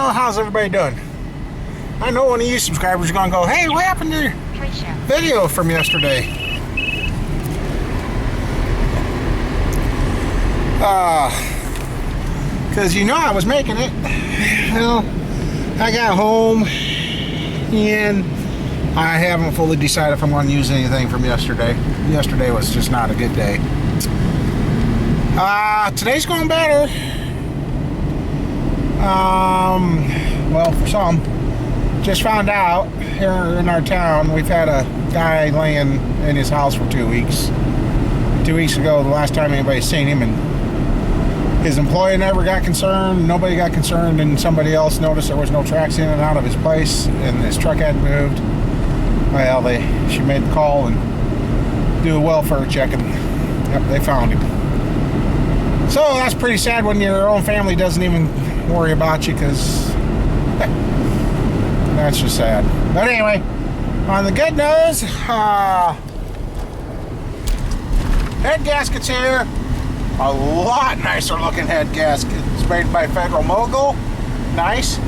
Well, how's everybody doing? I know one of you subscribers are going to go, hey, what happened to your video from yesterday? Because you know I was making it. Well, I got home and I haven't fully decided if I'm going to use anything from yesterday. Yesterday was just not a good day. Today's going better. Well, for some. Just found out here in our town, we've had a guy laying in his house for 2 weeks. 2 weeks ago, the last time anybody's seen him, and his employee never got concerned. Nobody got concerned, and somebody else noticed there was no tracks in and out of his place, and his truck hadn't moved. Well, she made the call and do a welfare check, and yep, they found him. So that's pretty sad when your own family doesn't even worry about you, because that's just sad. But anyway, on the good news, head gaskets here. A lot nicer looking head gasket. It's made by Federal Mogul. Nice.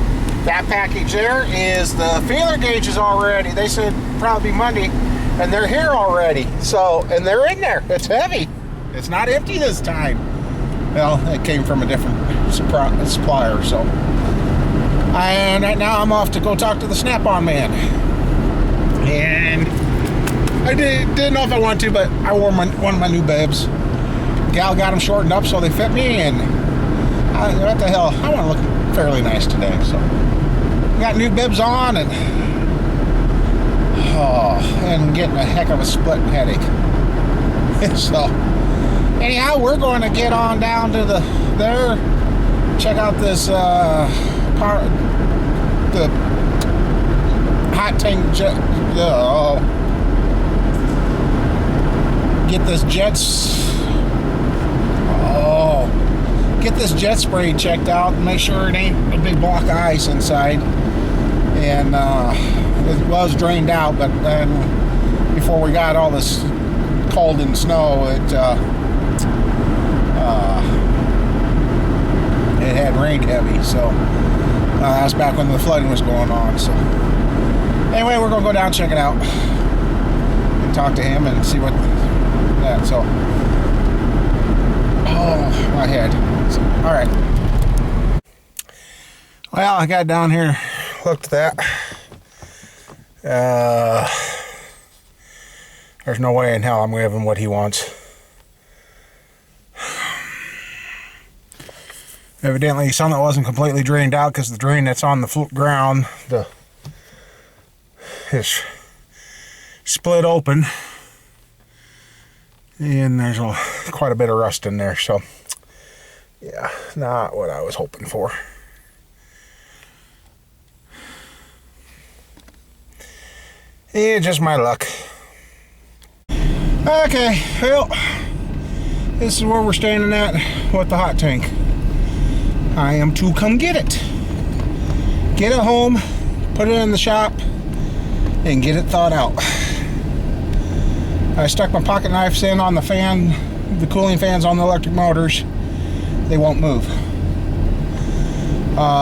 That package there is the feeler gauges already. They said probably Monday, and they're here already. So, and they're in there. It's heavy. It's not empty this time. Well, it came from a different supplier, so. And right now I'm off to go talk to the Snap-on man. And I didn't know if I wanted to, but I wore one of my new bibs. Gal got them shortened up so they fit me, and what the hell, I want to look fairly nice today. So got new bibs on, and getting a heck of a split headache. So anyhow, we're going to get on down to there, check out this the hot tank jet. Get this get this jet spray checked out and make sure it ain't a big block of ice inside. And it was drained out, but then before we got all this cold and snow, it had rained heavy. So that's back when the flooding was going on. So anyway, we're gonna go down and check it out and talk to him and see what that. So my head. So, all right. Well, I got down here, looked at that. There's no way in hell I'm giving him what he wants. Evidently, some that wasn't completely drained out, because the drain that's on the ground is split open, and there's quite a bit of rust in there. So, yeah, not what I was hoping for. Yeah, just my luck. Okay, well, this is where we're standing at with the hot tank. I am to come get it home, put it in the shop, and get it thawed out. I stuck my pocket knives in on the fan, the cooling fans on the electric motors. They won't move.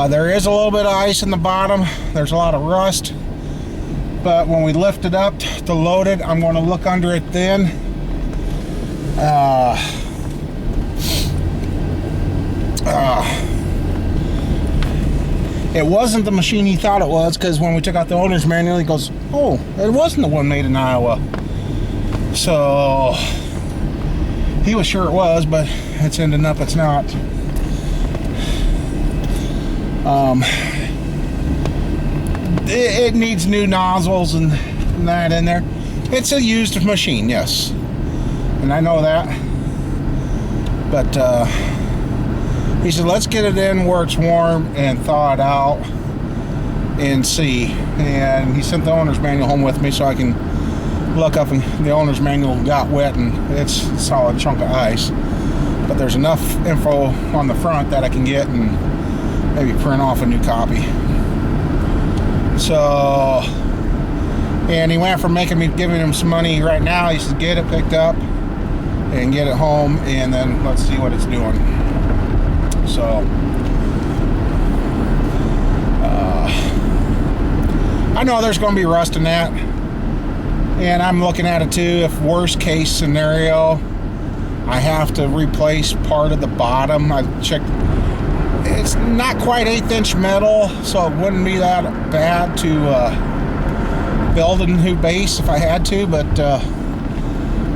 There is a little bit of ice in the bottom. There's a lot of rust. But when we lift it up to load it, I'm going to look under it then. It wasn't the machine he thought it was, because when we took out the owner's manual, he goes, oh, it wasn't the one made in Iowa. So he was sure it was, but it's ending up it's not. It needs new nozzles and that in there. It's a used machine, yes, and I know that. But he said, let's get it in where it's warm and thaw it out and see. And he sent the owner's manual home with me so I can look up, and the owner's manual got wet, and it's a solid chunk of ice. But there's enough info on the front that I can get and maybe print off a new copy. So, and he went from giving him some money right now. He said, get it picked up and get it home, and then let's see what it's doing. So I know there's going to be rust in that, and I'm looking at it too. If worst case scenario, I have to replace part of the bottom. I checked. It's not quite 1/8 inch metal, so it wouldn't be that bad to build a new base if I had to, but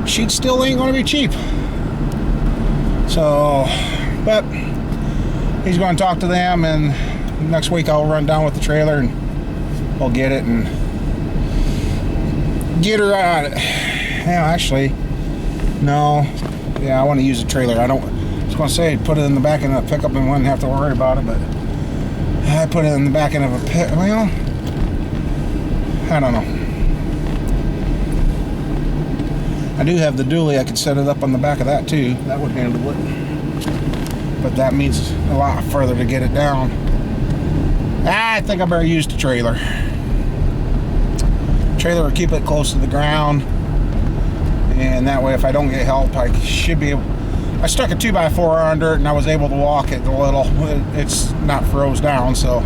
sheet still ain't going to be cheap. So, but he's going to talk to them, and next week I'll run down with the trailer and we'll get it and get her out. Yeah, actually, no. Yeah, I want to use a trailer. I was going to say put it in the back end of a pickup and wouldn't have to worry about it, but I put it in the back end of a pickup. Well, I don't know. I do have the dually. I could set it up on the back of that too. That would handle it. But that means a lot further to get it down. I think I better use the trailer. Trailer will keep it close to the ground. And that way if I don't get help, I should be able... I stuck a 2x4 under it and I was able to walk it a little. It's not froze down, so...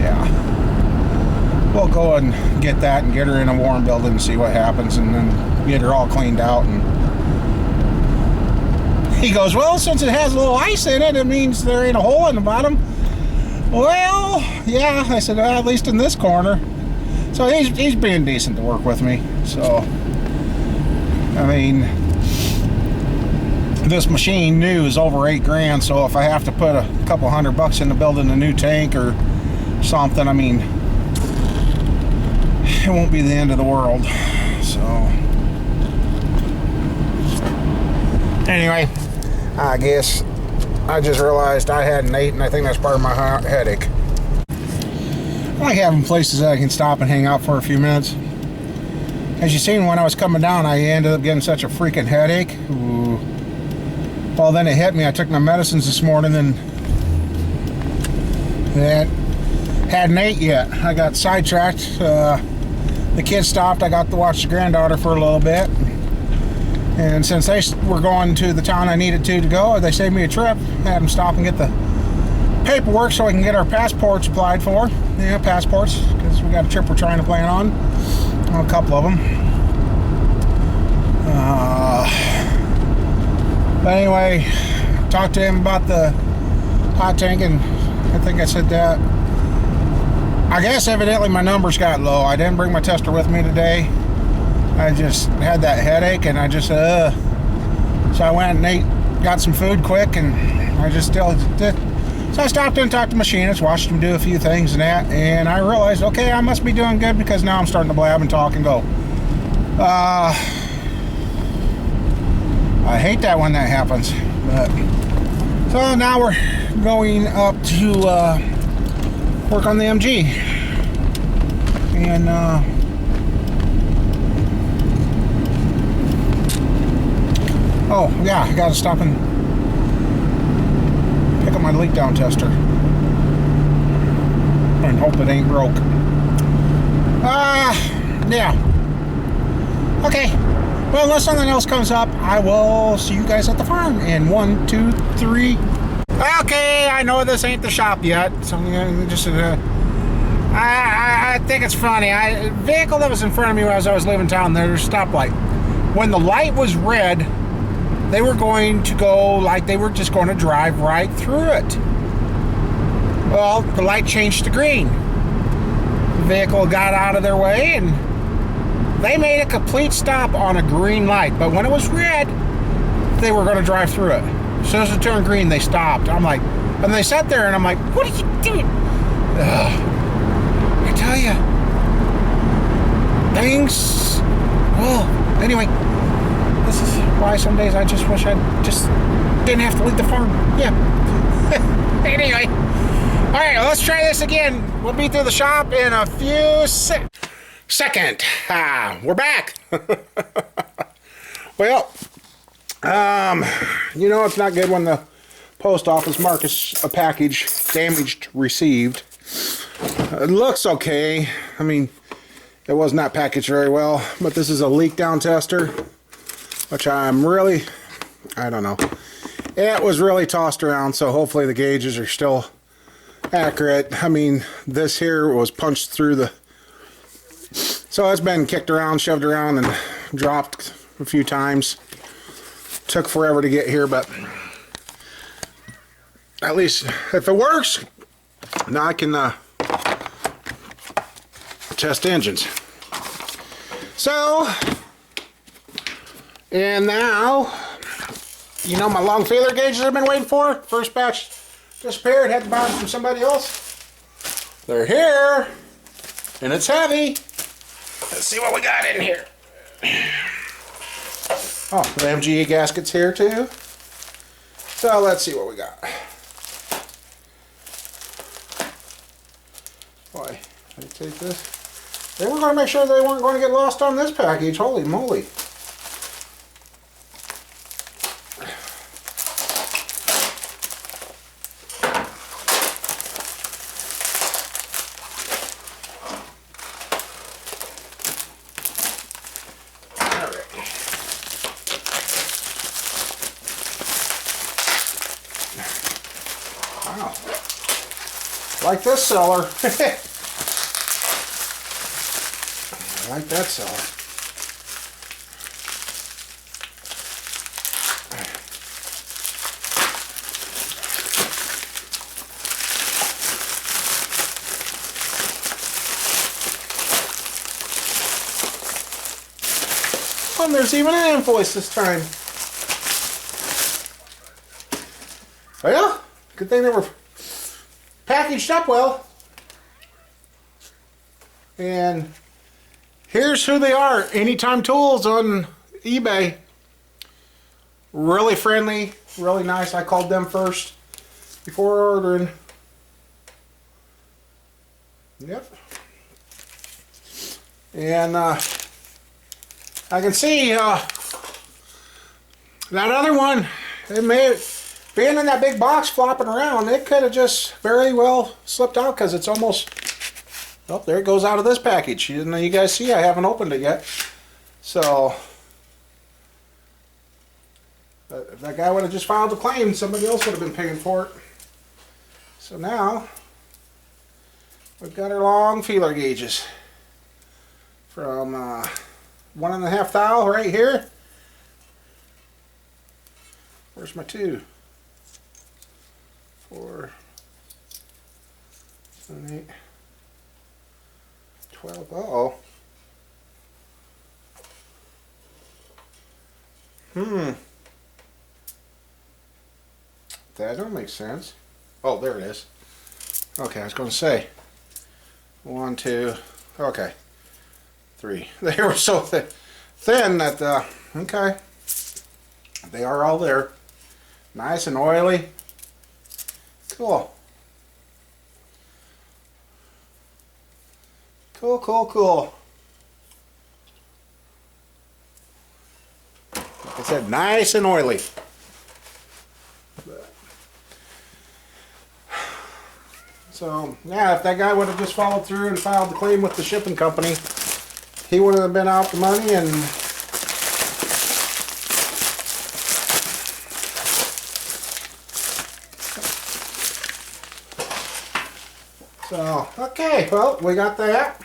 yeah. We'll go and get that and get her in a warm building and see what happens, and then get her all cleaned out. And he goes, well, since it has a little ice in it, it means there ain't a hole in the bottom. Well, yeah, I said, well, at least in this corner. So he's being decent to work with me. So, I mean, this machine new is over $8 grand. So if I have to put a couple $100 into building a new tank or something, I mean, it won't be the end of the world. So, anyway, I guess I just realized I hadn't eaten. I think that's part of my headache. I like having places that I can stop and hang out for a few minutes. As you seen, when I was coming down, I ended up getting such a freaking headache. Ooh. Well, then it hit me. I took my medicines this morning and that hadn't ate yet. I got sidetracked. The kids stopped. I got to watch the granddaughter for a little bit. And since they were going to the town I needed to go, they saved me a trip. Had them stop and get the paperwork so I can get our passports applied for. Yeah, passports, because we got a trip we're trying to plan on. A couple of them. But anyway, talked to him about the hot tank, and I think I said that. I guess evidently my numbers got low. I didn't bring my tester with me today. I just had that headache, and I just so I went and ate, got some food quick, and I just still did. So I stopped in and talked to the machinist, watched him do a few things and that, and I realized, okay, I must be doing good, because now I'm starting to blab and talk and go. I hate that when that happens. But so now we're going up to work on the MG, and oh yeah, I gotta stop and pick up my leak down tester and hope it ain't broke. Yeah. Okay. Well, unless something else comes up, I will see you guys at the farm in 1, 2, 3. Okay, I know this ain't the shop yet. So just I think it's funny. A vehicle that was in front of me as I was leaving town, there's a stoplight. When the light was red, they were going to go like they were just going to drive right through it. Well, the light changed to green. The vehicle got out of their way, and they made a complete stop on a green light. But when it was red, they were going to drive through it. As soon as it turned green, they stopped. I'm like, and they sat there, and I'm like, what are you doing? I tell you, things. Well, anyway. This is why some days I just wish I just didn't have to leave the farm. Yeah. Anyway. Alright, let's try this again. We'll be through the shop in a few seconds. We're back. Well, you know it's not good when the post office marks a package damaged received. It looks okay. I mean, it was not packaged very well, but this is a leak down tester, which I'm really, I don't know. It was really tossed around, so hopefully the gauges are still accurate. I mean, this here was punched through the... So it's been kicked around, shoved around, and dropped a few times. Took forever to get here, but at least if it works, now I can test engines. So, and now, you know my long feeler gauges I've been waiting for? First batch disappeared, had to buy them from somebody else. They're here, and it's heavy. Let's see what we got in here. Oh, the MGE gasket's here too. So let's see what we got. Boy, I take this. They were going to make sure they weren't going to get lost on this package. Holy moly. Wow. Like this seller. I like that seller. Oh, and there's even an invoice this time. Well, good thing they were packaged up well. And here's who they are. Anytime Tools on eBay. Really friendly, really nice. I called them first before ordering. Yep. And I can see that other one, it may being in that big box flopping around, it could have just very well slipped out because it's almost, oh, there it goes out of this package. You guys see I haven't opened it yet. So, if that guy would have just filed a claim, somebody else would have been paying for it. So now, we've got our long feeler gauges from 1.5 thou right here. Where's my 2? 4, 7, 8, 12. Uh-oh. That don't make sense. Oh, there it is. Okay, I was going to say 1, 2. Okay, 3. They were so thin that okay, they are all there. Nice and oily. Cool. Cool, cool, cool. Like I said, nice and oily. So, yeah, if that guy would have just followed through and filed the claim with the shipping company, he wouldn't have been out the money. And so, okay, well, we got that.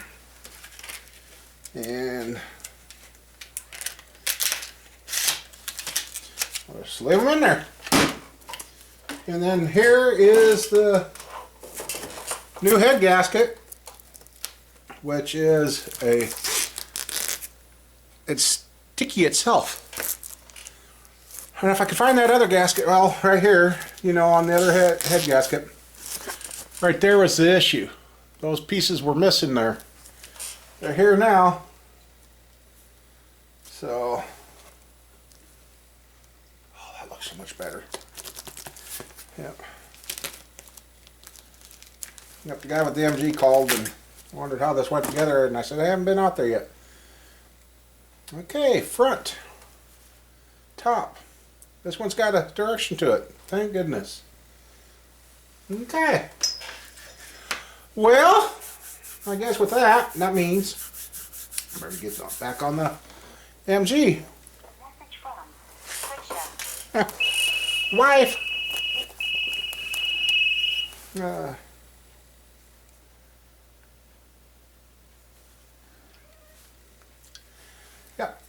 And we'll just leave them in there. And then here is the new head gasket, which is it's sticky itself. And if I could find that other gasket, well, right here, you know, on the other head gasket, right there was the issue. Those pieces were missing there. They're here now. So, oh, that looks so much better. Yep. Yep, the guy with the MG called and wondered how this went together, and I said, I haven't been out there yet. Okay, front, top. This one's got a direction to it. Thank goodness. Okay. Well, I guess with that, that means I better get back on the MG. Wife.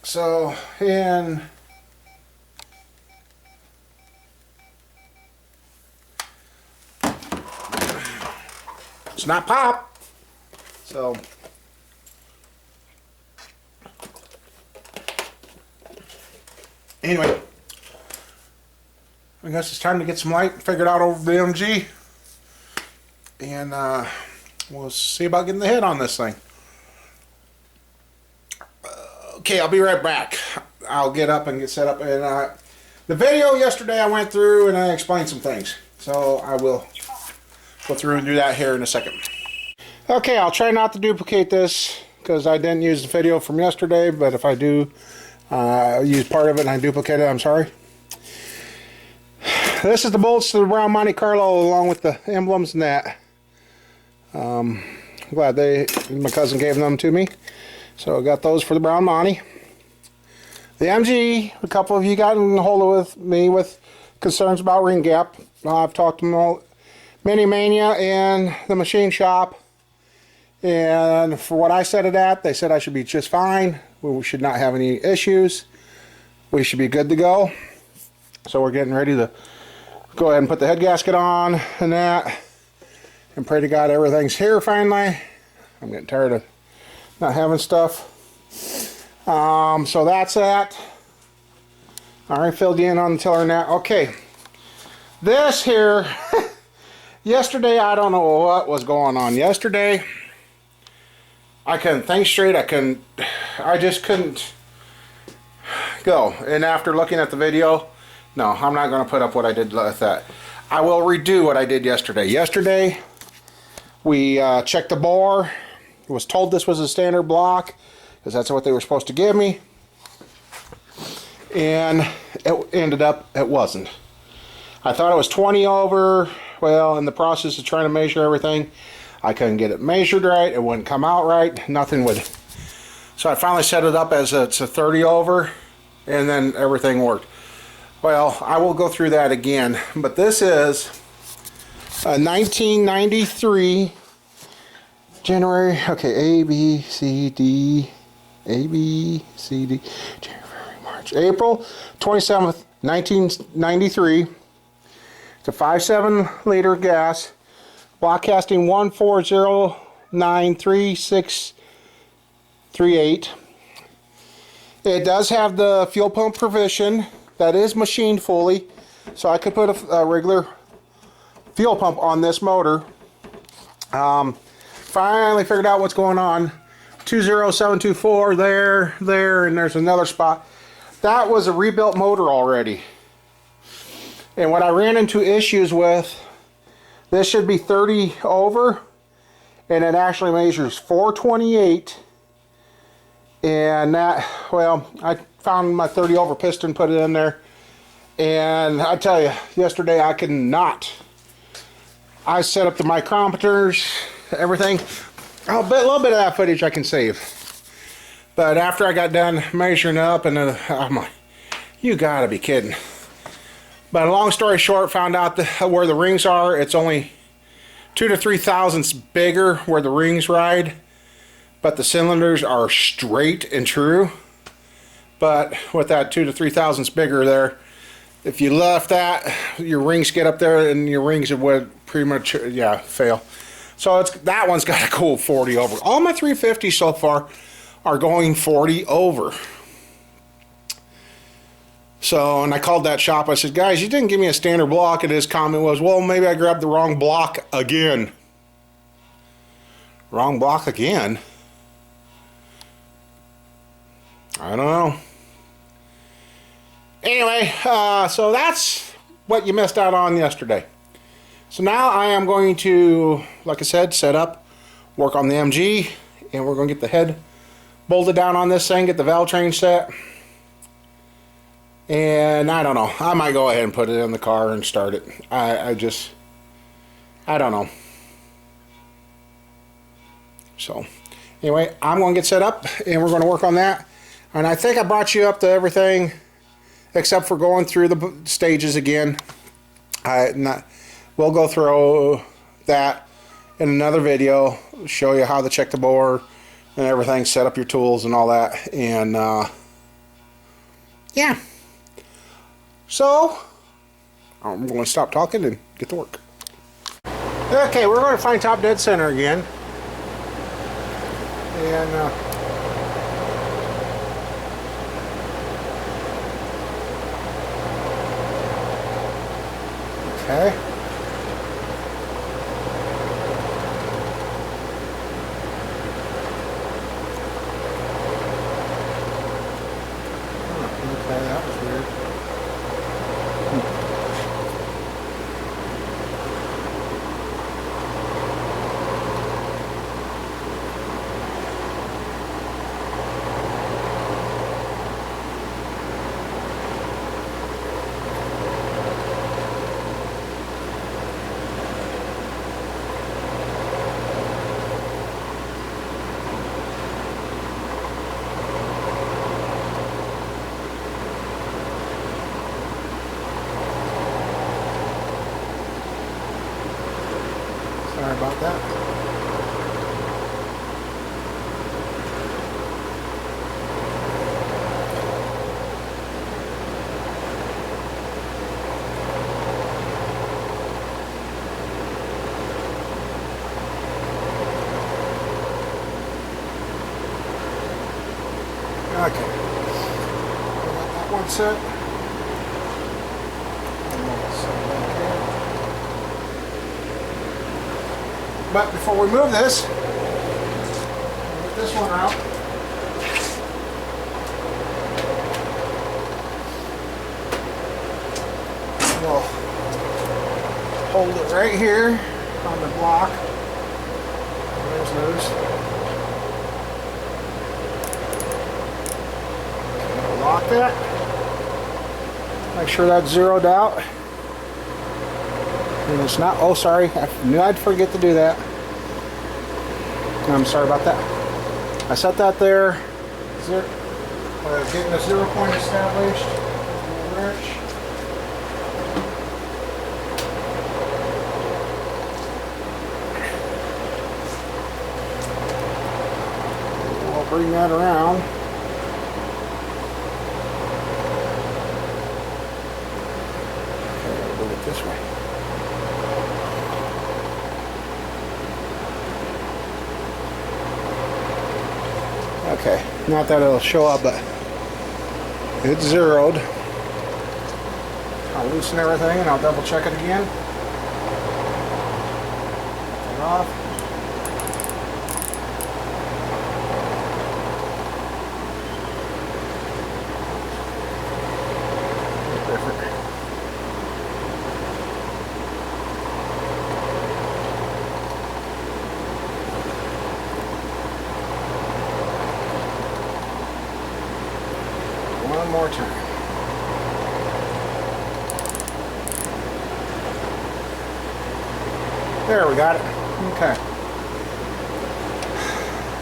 So, and it's not pop. So, anyway, I guess it's time to get some light figured out over the MG. And we'll see about getting the head on this thing. Okay, I'll be right back. I'll get up and get set up. And the video yesterday I went through and I explained some things. So I will go through and do that here in a second. Okay, I'll try not to duplicate this because I didn't use the video from yesterday. But if I do use part of it and I duplicate it, I'm sorry. This is the bolts to the brown Monte Carlo along with the emblems and that. I'm glad my cousin gave them to me. So I got those for the brown Monte. The MG, a couple of you got in hold with me with concerns about ring gap. I've talked to them all, Mini Mania and the machine shop. And for what I set it at, they said I should be just fine. We should not have any issues. We should be good to go. So we're getting ready to go ahead and put the head gasket on and that. And pray to God everything's here finally. I'm getting tired of not having stuff. So that's that. Alright, filled you in on the tiller now. Okay. This here, yesterday I don't know what was going on. Yesterday, I couldn't think straight. I just couldn't go. And after looking at the video, no, I'm not going to put up what I did with that. I will redo what I did yesterday. Yesterday, we checked the bore. Was told this was a standard block because that's what they were supposed to give me, and it ended up it wasn't. I thought it was 20 over. Well, in the process of trying to measure everything, I couldn't get it measured right. It wouldn't come out right. Nothing would. So I finally set it up as it's a 30 over, and then everything worked. Well, I will go through that again, but this is a 1993 January, okay, A, B, C, D, A, B, C, D, January, March, April 27th, 1993. It's a 5.7 liter gas, block casting 1409368. It does have the fuel pump provision. That is machined fully, so I could put a regular fuel pump on this motor. Finally figured out what's going on. 20724 there, and there's another spot. That was a rebuilt motor already. And what I ran into issues with, this should be 30 over, and it actually measures 428. And that, well, I found my 30 over piston, put it in there, and I tell you, yesterday I could not. I set up the micrometers, everything. A little bit of that footage I can save. But after I got done measuring up, and I'm like, you gotta be kidding. But long story short, found out where the rings are, it's only 2 to 3 thousandths bigger where the rings ride. But the cylinders are straight and true. But with that 2 to 3 thousandths bigger there, if you left that, your rings get up there and your rings would pretty much, yeah, fail. So that one's got a cool 40 over. All my 350s so far are going 40 over. So, and I called that shop. I said, guys, you didn't give me a standard block. And his comment was, well, maybe I grabbed the wrong block again. Wrong block again? I don't know. Anyway, so that's what you missed out on yesterday. So now I am going to, like I said, set up, work on the MG, and we're going to get the head bolted down on this thing, get the valve train set. And I don't know. I might go ahead and put it in the car and start it. I don't know. So, anyway, I'm going to get set up, and we're going to work on that. And I think I brought you up to everything except for going through the stages again. We'll go through that in another video, show you how to check the bore and everything, set up your tools and all that. And yeah. So, I'm going to stop talking and get to work. Okay, we're going to find top dead center again. And, okay. Okay, that was weird. Sorry about that. Okay. Got that one set. But before we move this, get this one out. We'll hold it right here on the block. There's loose. Okay, lock that. Make sure that's zeroed out. And it's not, oh sorry, I knew I'd forget to do that. I'm sorry about that. I set that there. Getting a 0 point established. Wrench. We'll bring that around. Okay, we'll move it this way. Okay, not that it'll show up, but it's zeroed. I'll loosen everything and I'll double check it again. Take it off. Perfect. One more time. There, we got it. Okay.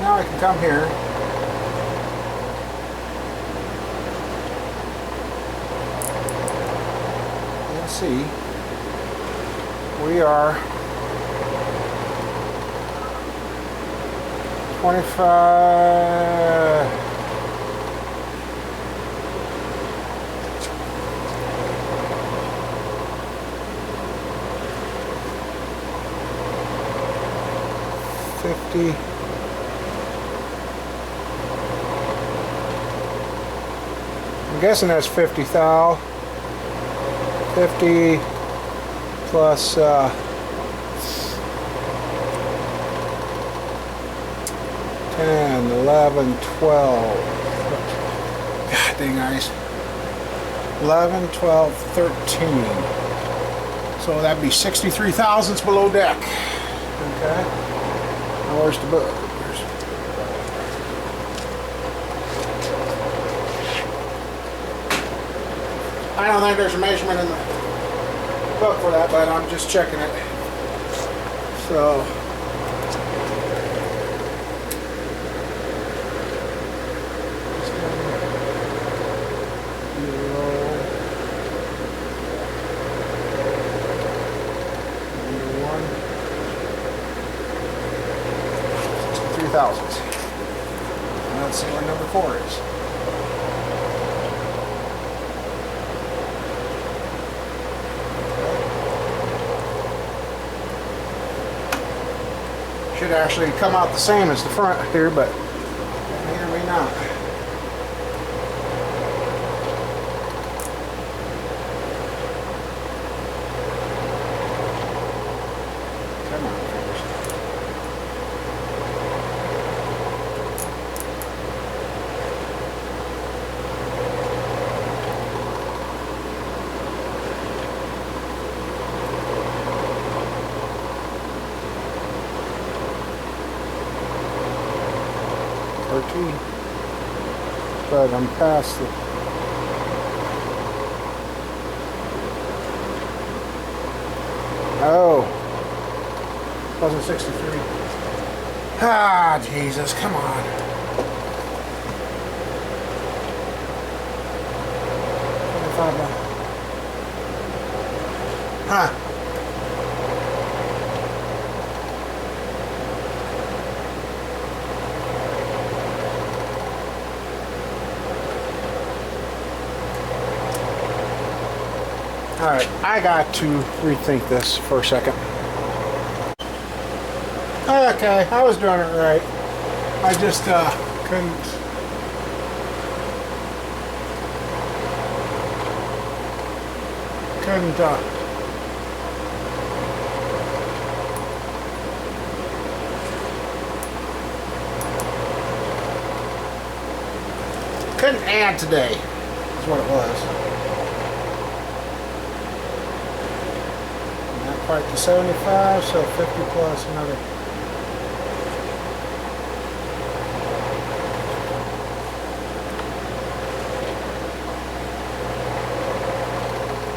Now I can come here. And see. We are 25. I'm guessing that's 50 thou. 50 plus 10, 11, 12. God dang ice. 11, 12, 13. So that'd be 63 thousandths below deck. Okay. Now where's the book? I don't think there's a measurement in the book for that, but I'm just checking it. So, thousandths. Let's see where number 4 is. Should actually come out the same as the front here, but may or may not. Come on, fingers. But I'm past the wasn't 63. Ah, Jesus, come on. Huh. Alright, I got to rethink this for a second. Okay, I was doing it right. I just couldn't. Couldn't add today, is what it was. Not quite to 75, so 50 plus another.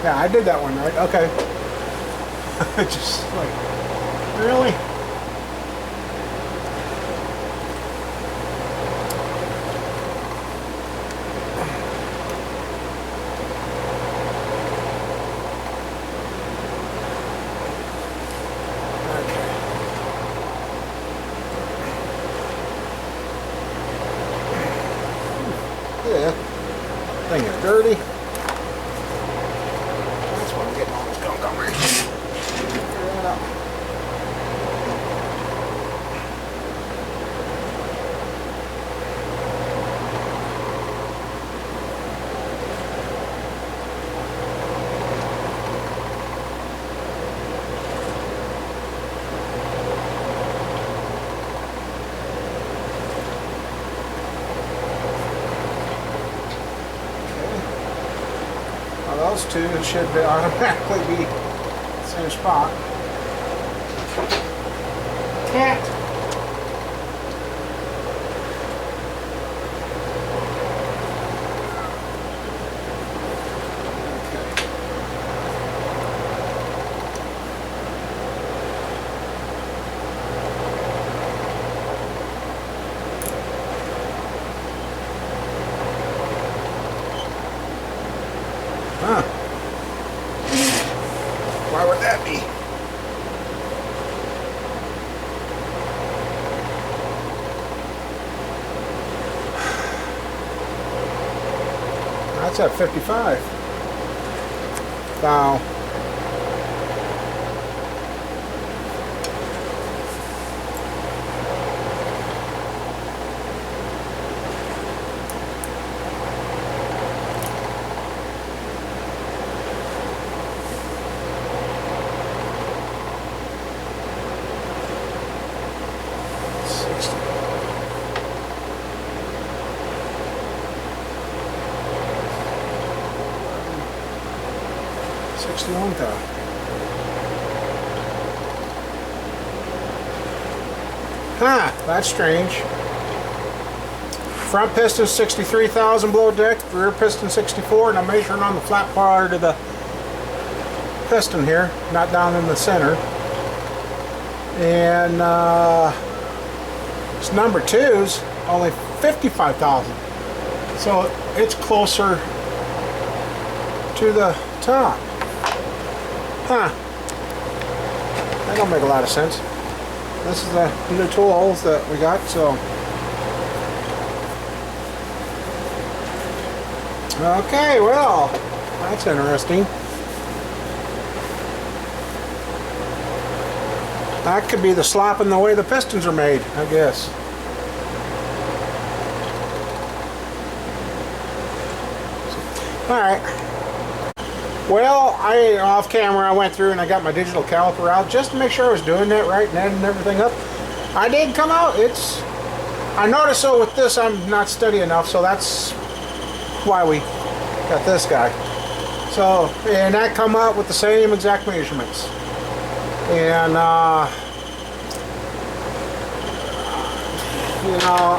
Yeah, I did that one right. Okay. Just like, really? Yeah. Thing is dirty. That's why I'm getting all this gunk on me. Figure that out. Those two should automatically be the same spot. Cat. Huh. Why would that be? That's at 55. Wow. Huh, that's strange. Front piston 63,000 below deck, rear piston 64, and I'm measuring on the flat part of the piston here, not down in the center. And it's number 2's only 55,000. So it's closer to the top. Huh. That don't make a lot of sense. This is the new tool holes that we got, so. Okay, well, that's interesting. That could be the slapping the way the pistons are made, I guess. Alright. Well, off camera I went through and I got my digital caliper out just to make sure I was doing that right and adding everything up. I did come out. I noticed so with this I'm not steady enough, so that's why we got this guy. So, and that come out with the same exact measurements. And you know,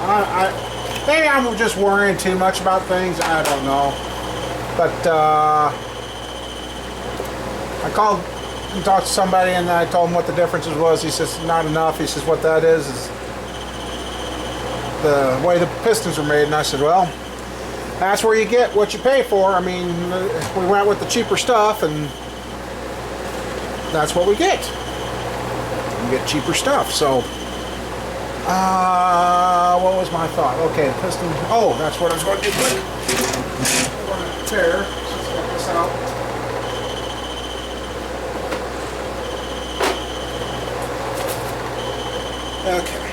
maybe I'm just worrying too much about things. I don't know. But I called and talked to somebody and I told him what the differences was. He says not enough. He says what that is the way the pistons are made. And I said, well, that's where you get what you pay for. I mean, we went with the cheaper stuff and that's what we get. We get cheaper stuff. So what was my thought? Okay, the piston. Oh, that's what I was going to do quick. I'm going to tear. Let's get this out. Okay.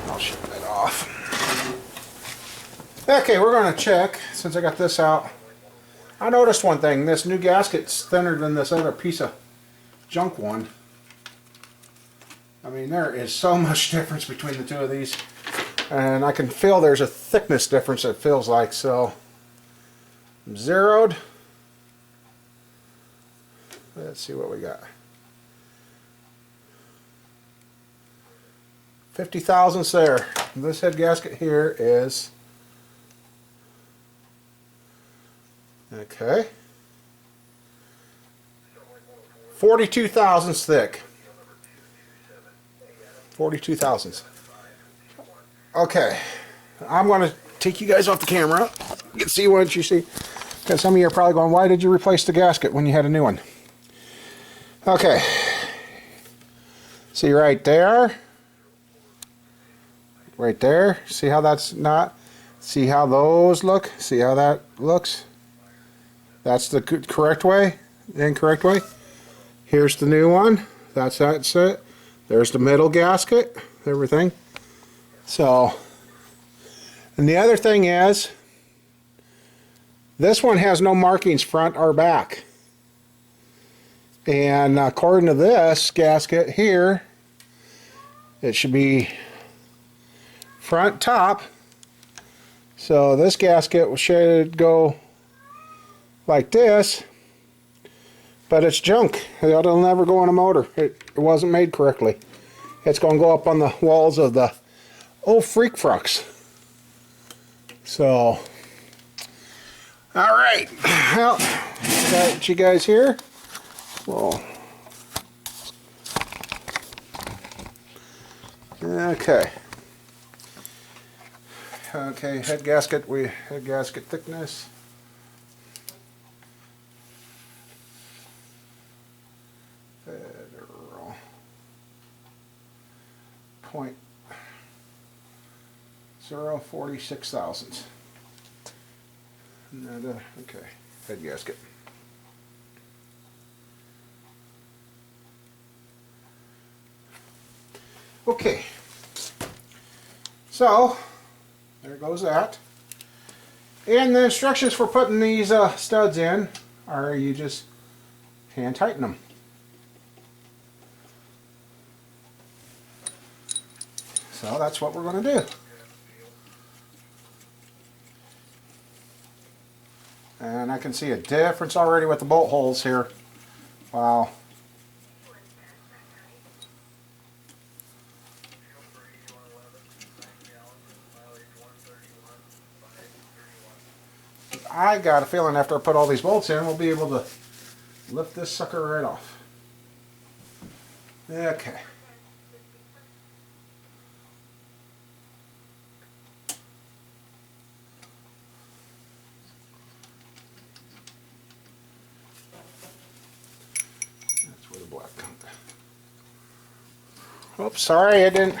I'll shut that off. Okay, we're going to check, since I got this out. I noticed one thing. This new gasket's thinner than this other piece of junk one. I mean, there is so much difference between the two of these. And I can feel there's a thickness difference, it feels like. So, I'm zeroed. Let's see what we got. 50 thousandths there. This head gasket here is, okay, 42 thousandths thick. 42 thousandths. Okay, I'm going to take you guys off the camera. You can see what you see. Because some of you are probably going, why did you replace the gasket when you had a new one? Okay. See right there? Right there. See how that's not? See how those look? See how that looks? That's the correct way? The incorrect way? Here's the new one. That's it. There's the middle gasket. Everything. So, and the other thing is, this one has no markings front or back. And according to this gasket here, it should be front top. So this gasket should go like this, but it's junk. It'll never go on a motor. It wasn't made correctly. It's going to go up on the walls of the old Freak Frucks. So, alright. Well, got you guys here. Well, okay. Okay, head gasket thickness. Federal. 0.046 thousandths. Okay, head gasket. Okay, so there goes that. And the instructions for putting these studs in are you just hand tighten them. So that's what we're going to do. And I can see a difference already with the bolt holes here. Wow. I got a feeling after I put all these bolts in, we'll be able to lift this sucker right off. Okay. That's where the black comes. Oops, sorry, I didn't.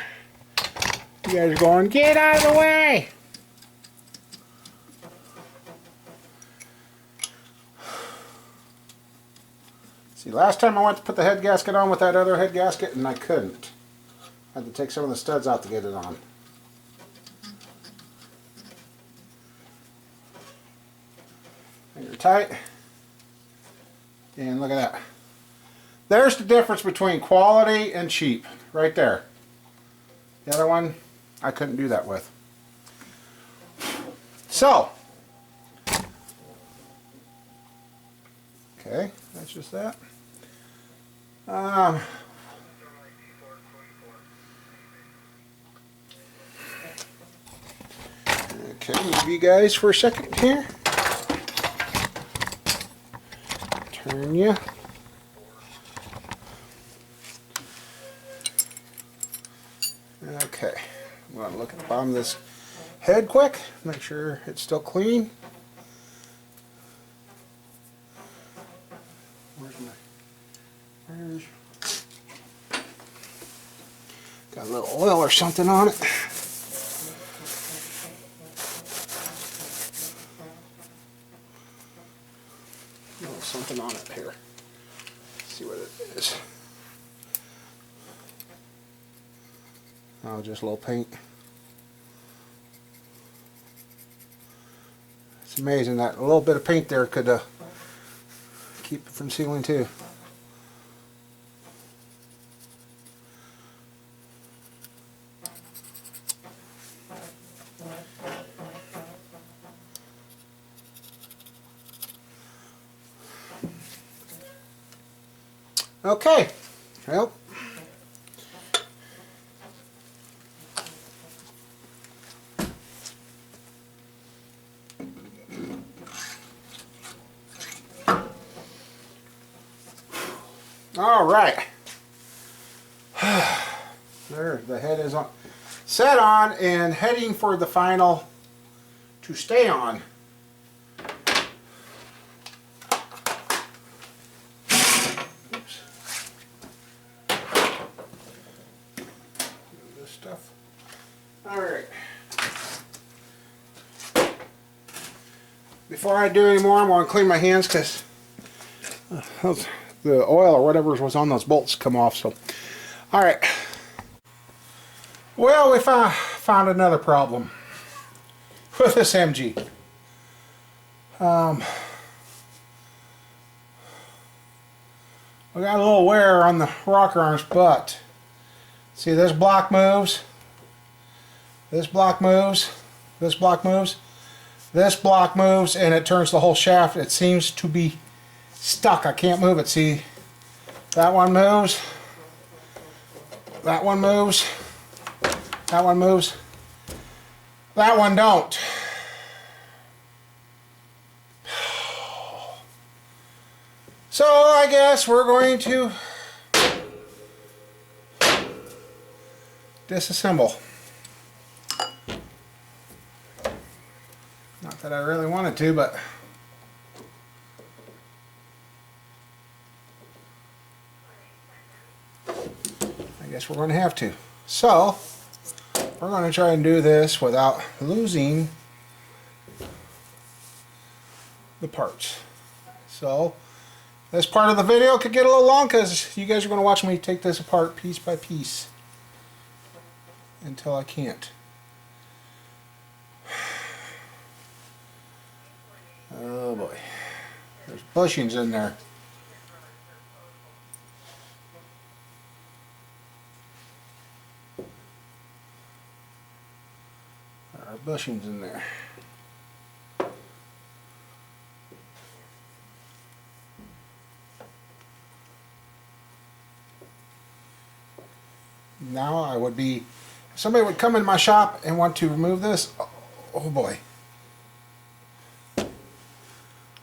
You guys are going, get out of the way! See, last time I went to put the head gasket on with that other head gasket and I couldn't. I had to take some of the studs out to get it on. Finger tight. And look at that. There's the difference between quality and cheap, right there. The other one, I couldn't do that with. So, okay, that's just that. Okay, move you guys for a second here. Turn you. Okay, I'm going to look at the bottom of this head quick, make sure it's still clean. Where's got a little oil or something on it. Little something on it here. Let's see what it is. Oh, just a little paint. It's amazing that a little bit of paint there could keep it from sealing too. Okay, well, all right. There, the head is on, set on, and heading for the final to stay on. Oops. This stuff. All right. Before I do any more, I'm going to clean my hands because the oil or whatever was on those bolts come off. So, all right. Well, we found another problem with this MG. We got a little wear on the rocker arms, but see, this block moves, this block moves, this block moves, this block moves, and it turns the whole shaft. It seems to be stuck. I can't move it. See, that one moves, that one moves, that one moves, that one don't. So I guess we're going to disassemble. Not that I really wanted to, but I guess we're going to have to. So we're going to try and do this without losing the parts. So this part of the video could get a little long because you guys are going to watch me take this apart piece by piece until I can't. Oh boy, there's bushings in there. There are bushings in there. Now I would be, if somebody would come in my shop and want to remove this, oh boy.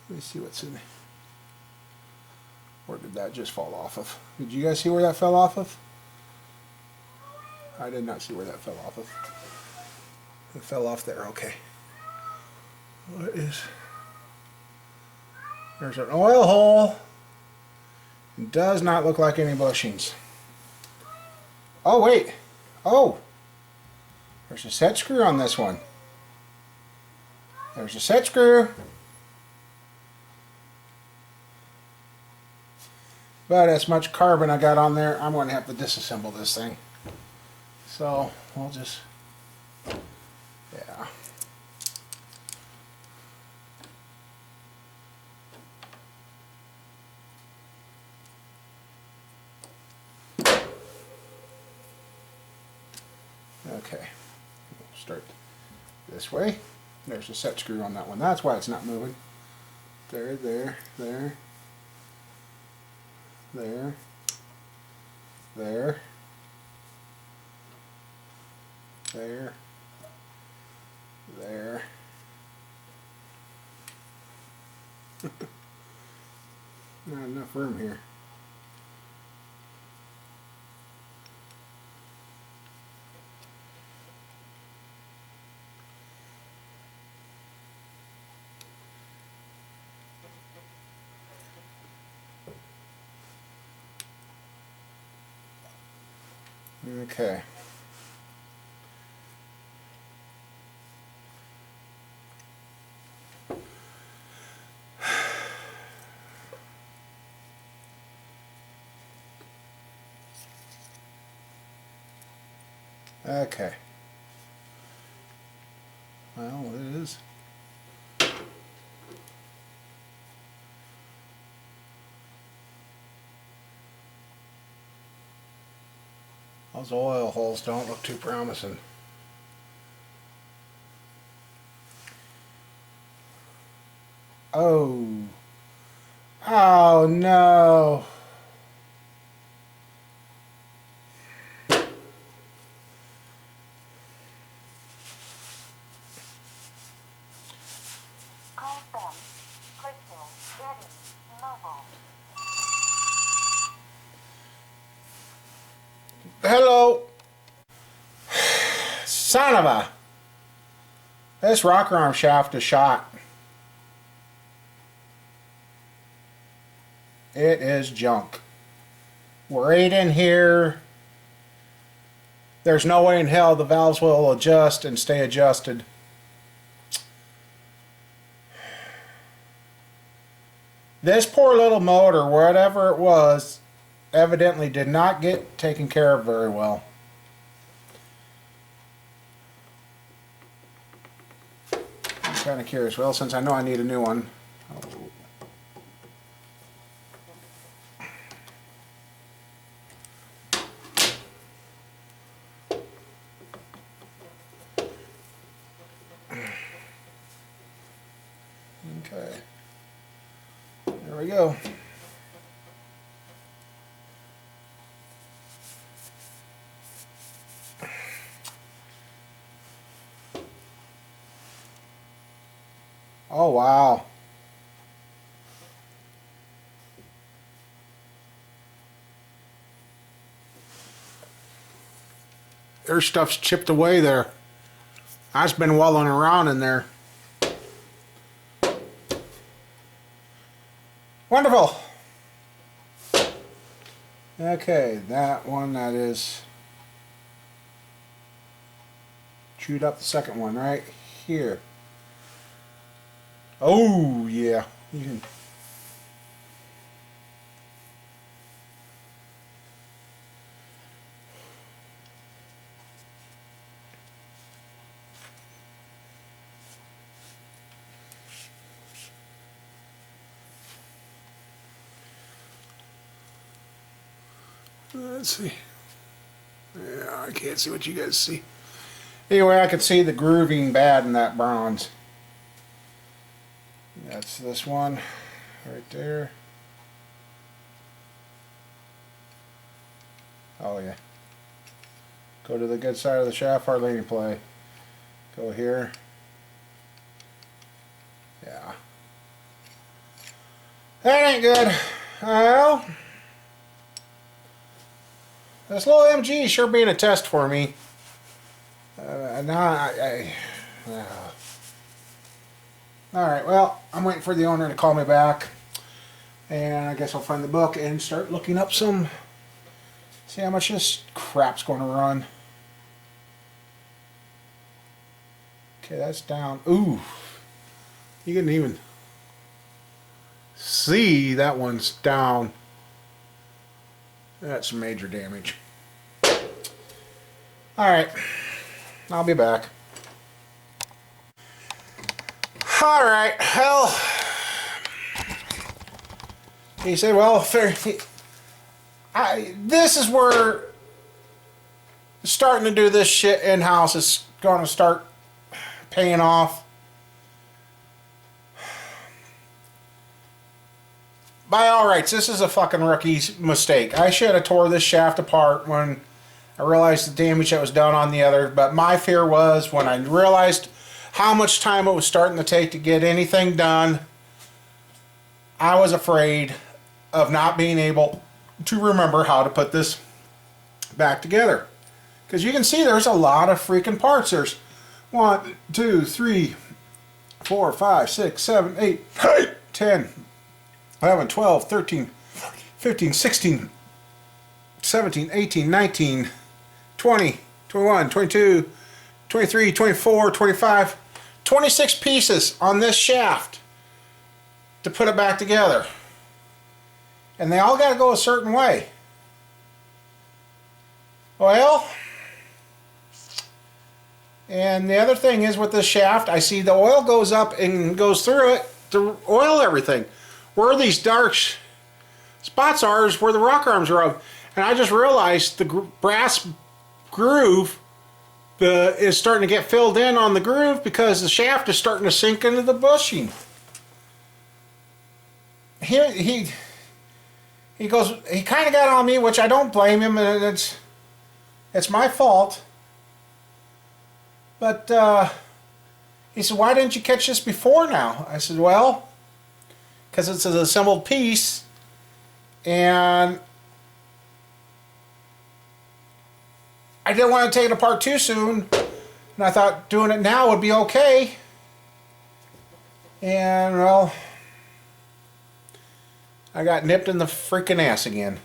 Let me see what's in there. Where did that just fall off of? Did you guys see where that fell off of? I did not see where that fell off of. It fell off there, okay. What is... There's an oil hole. It does not look like any bushings. Oh wait, oh, there's a set screw on this one. There's a set screw. But as much carbon I got on there, I'm going to have to disassemble this thing. So we'll just, yeah. Okay, we'll start this way. There's a set screw on that one. That's why it's not moving. There, there, there, there, there, there, there. Not enough room here. Okay. Okay. Well, it is. Those oil holes don't look too promising. Oh. Oh no. Hello. Son of a. This rocker arm shaft is shot. It is junk. We're 8 in here. There's no way in hell the valves will adjust and stay adjusted. This poor little motor, whatever it was, evidently did not get taken care of very well. I'm kind of curious. Well, since I know I need a new one. Okay. There we go. Oh, wow. Their stuff's chipped away there. I've been walling around in there. Wonderful. Okay, that one, that is chewed up. The second one right here. Oh yeah, you can. Let's see. Yeah, I can't see what you guys see. Anyway, I can see the grooving bad in that bronze. That's this one right there. Oh yeah. Go to the good side of the shaft, hardly any play. Go here. Yeah. That ain't good. Well, this little MG sure being a test for me. Alright, well, I'm waiting for the owner to call me back. And I guess I'll find the book and start looking up some. See how much this crap's going to run. Okay, that's down. Ooh. You can even see that one's down. That's some major damage. Alright, I'll be back. Alright, well, you say, well, this is where starting to do this shit in-house is going to start paying off. By all rights, this is a fucking rookie's mistake. I should have tore this shaft apart when I realized the damage that was done on the other, but my fear was when I realized how much time it was starting to take to get anything done, I was afraid of not being able to remember how to put this back together. Because you can see there's a lot of freaking parts. There's 1, 2, 3, 4, 5, 6, 7, 8, 10, 11, 12, 13, 15, 16, 17, 18, 19, 20, 21, 22, 23, 24, 25, 26 pieces on this shaft to put it back together. And they all got to go a certain way. Well, and the other thing is with this shaft, I see the oil goes up and goes through it to oil everything. Where these dark spots are is where the rock arms are of. And I just realized the brass groove is starting to get filled in on the groove because the shaft is starting to sink into the bushing. He goes, he kind of got on me, which I don't blame him, and it's my fault. But he said, why didn't you catch this before now? I said, well, because it's an assembled piece, and I didn't want to take it apart too soon, and I thought doing it now would be okay. And well, I got nipped in the freaking ass again.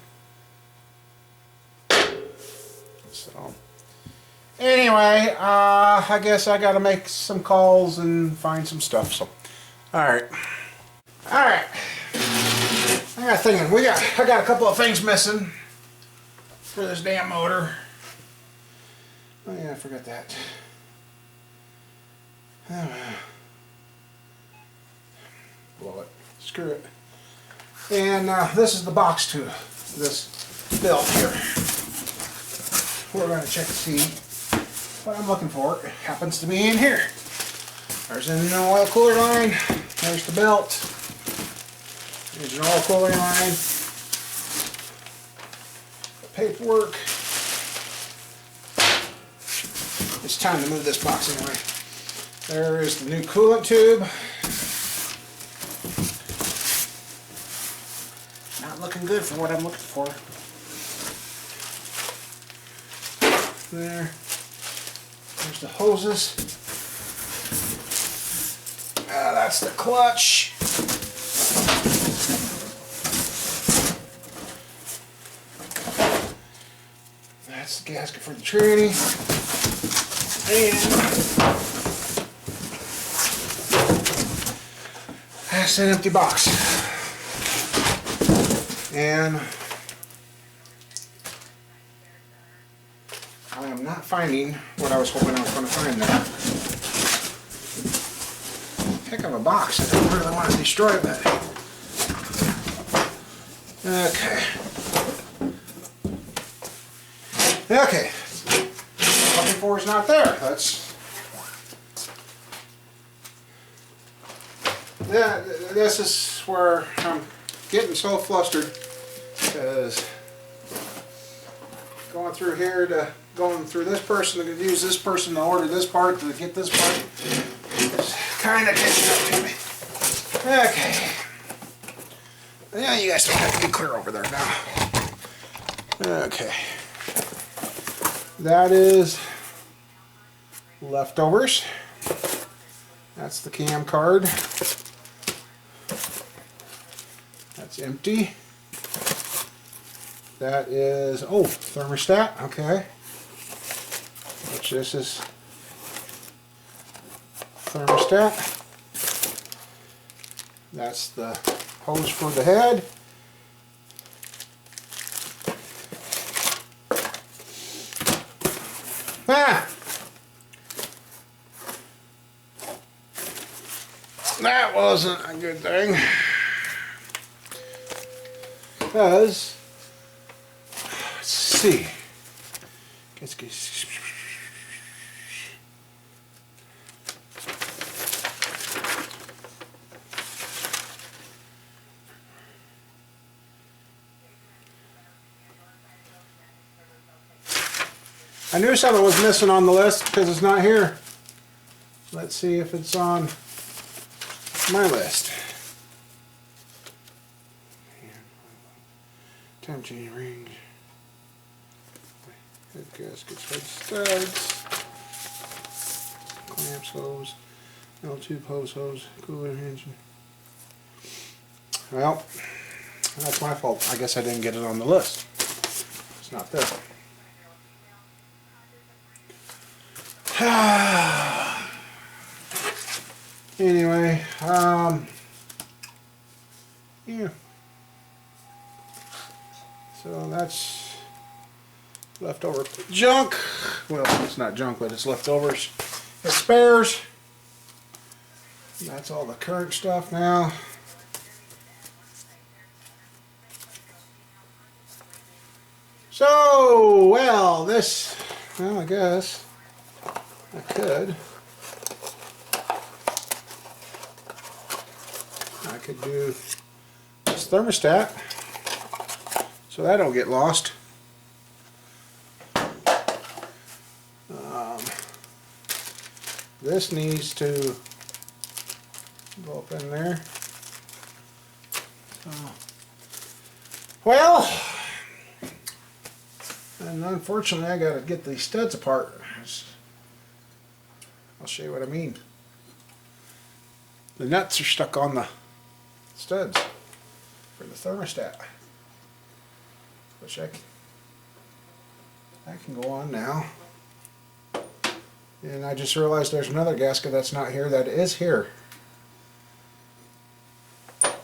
So anyway, I guess I got to make some calls and find some stuff. So, all right. I got thinking I got a couple of things missing for this damn motor. Oh yeah, I forgot that. Blow it. Screw it. And this is the box to this belt here. We're going to check to see what I'm looking for. It happens to be in here. There's an oil cooler line. There's the belt. There's an oil cooler line. The paperwork. It's time to move this box anyway. There is the new coolant tube. Not looking good for what I'm looking for. There. There's the hoses. That's the clutch. That's the gasket for the tranny. And that's an empty box. And I am not finding what I was hoping I was going to find there. Heck of a box. I don't really want to destroy it, but okay. Okay. What I'm looking for is not there. This is where I'm getting so flustered because going through here to going through this person to use this person to order this part to get this part is kind of catching up to me. Okay. Yeah, you guys don't have to be clear over there now. Okay. That is leftovers. That's the cam card. That's empty. That is, oh, thermostat, okay. Which this is thermostat. That's the hose for the head. wasn't a good thing. Because, let's see. I knew something was missing on the list because it's not here. Let's see if it's on my list. 10G ring, head gaskets, head studs, clamps, hose, L2 hose, cooler engine. Well, that's my fault. I guess I didn't get it on the list. It's not there. Anyway, yeah. So that's leftover junk. Well, it's not junk, but it's leftovers. It's spares. That's all the current stuff now. So, well, this, well, I guess I could do this thermostat so that don't get lost. This needs to go up in there. So, well, and unfortunately I got to get these studs apart. I'll show you what I mean. The nuts are stuck on the studs for the thermostat, which I can go on now. And I just realized there's another gasket that's not here that is here.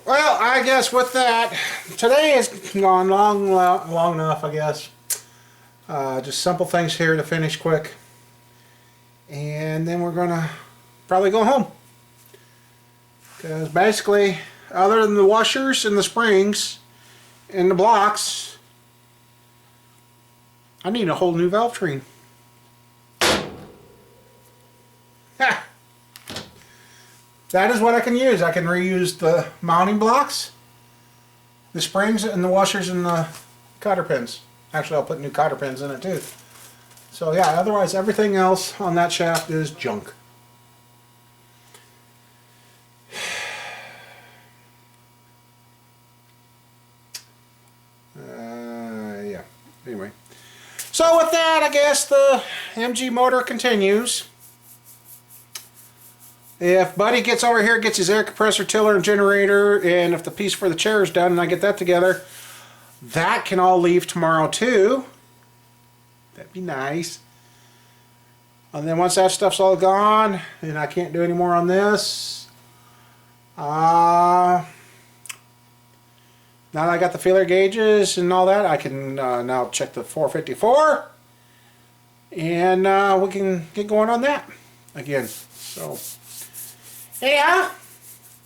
Well, I guess with that, today has gone long enough, I guess. Just simple things here to finish quick. And then we're gonna probably go home. Because basically, other than the washers and the springs and the blocks, I need a whole new valve train. That is what I can use. I can reuse the mounting blocks, the springs, and the washers and the cotter pins. Actually, I'll put new cotter pins in it too. So yeah, otherwise everything else on that shaft is junk. Yeah, anyway. So with that, I guess the MG motor continues. If Buddy gets over here, gets his air compressor, tiller, and generator, and if the piece for the chair is done and I get that together, that can all leave tomorrow too. That'd be nice. And then once that stuff's all gone and I can't do any more on this, now that I got the feeler gauges and all that, I can now check the 454 and we can get going on that again. So anyhow,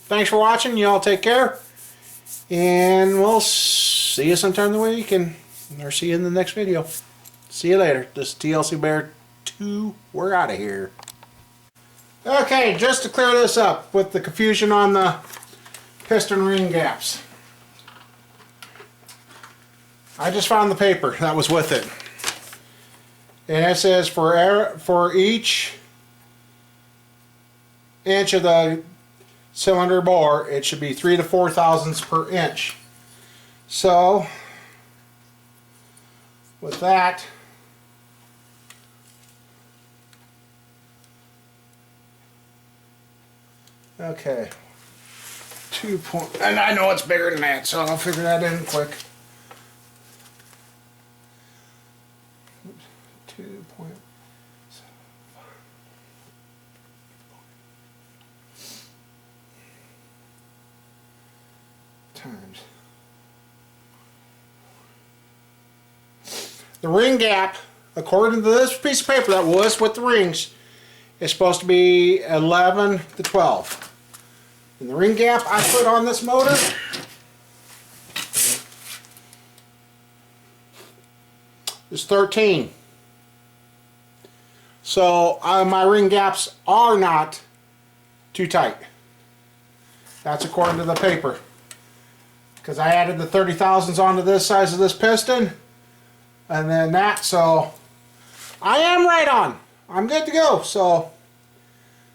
thanks for watching. You all take care, and we'll see you sometime in the week, or see you in the next video. See you later. This is TLC Bear 2. We're out of here. Okay, just to clear this up with the confusion on the piston ring gaps. I just found the paper that was with it, and it says for each inch of the cylinder bore, it should be 3 to 4 thousandths per inch. So with that, okay, 2 point, and I know it's bigger than that, so I'll figure that in quick. 2.75 times the ring gap, according to this piece of paper that was with the rings, is supposed to be 11 to 12. And the ring gap I put on this motor is 13. So my ring gaps are not too tight. That's according to the paper. Because I added the 30 thousandths onto this size of this piston. And then that, so I am right on. I'm good to go. So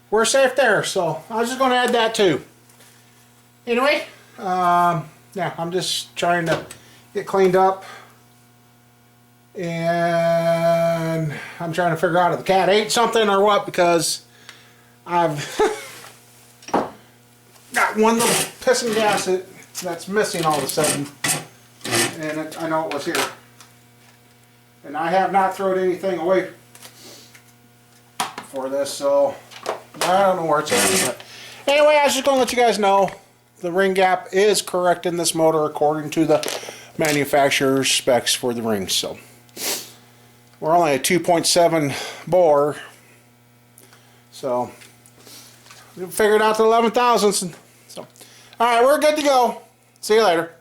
we're safe there. So I was just going to add that too. Anyway, yeah, I'm just trying to get cleaned up. And I'm trying to figure out if the cat ate something or what, because I've got one little piston gasket that's missing all of a sudden, and I know it was here, and I have not thrown anything away for this, so I don't know where it's at. But anyway, I was just going to let you guys know the ring gap is correct in this motor according to the manufacturer's specs for the rings. So we're only a 2.7 bore, so we figured out the 11 thousandths. So, all right, we're good to go. See you later.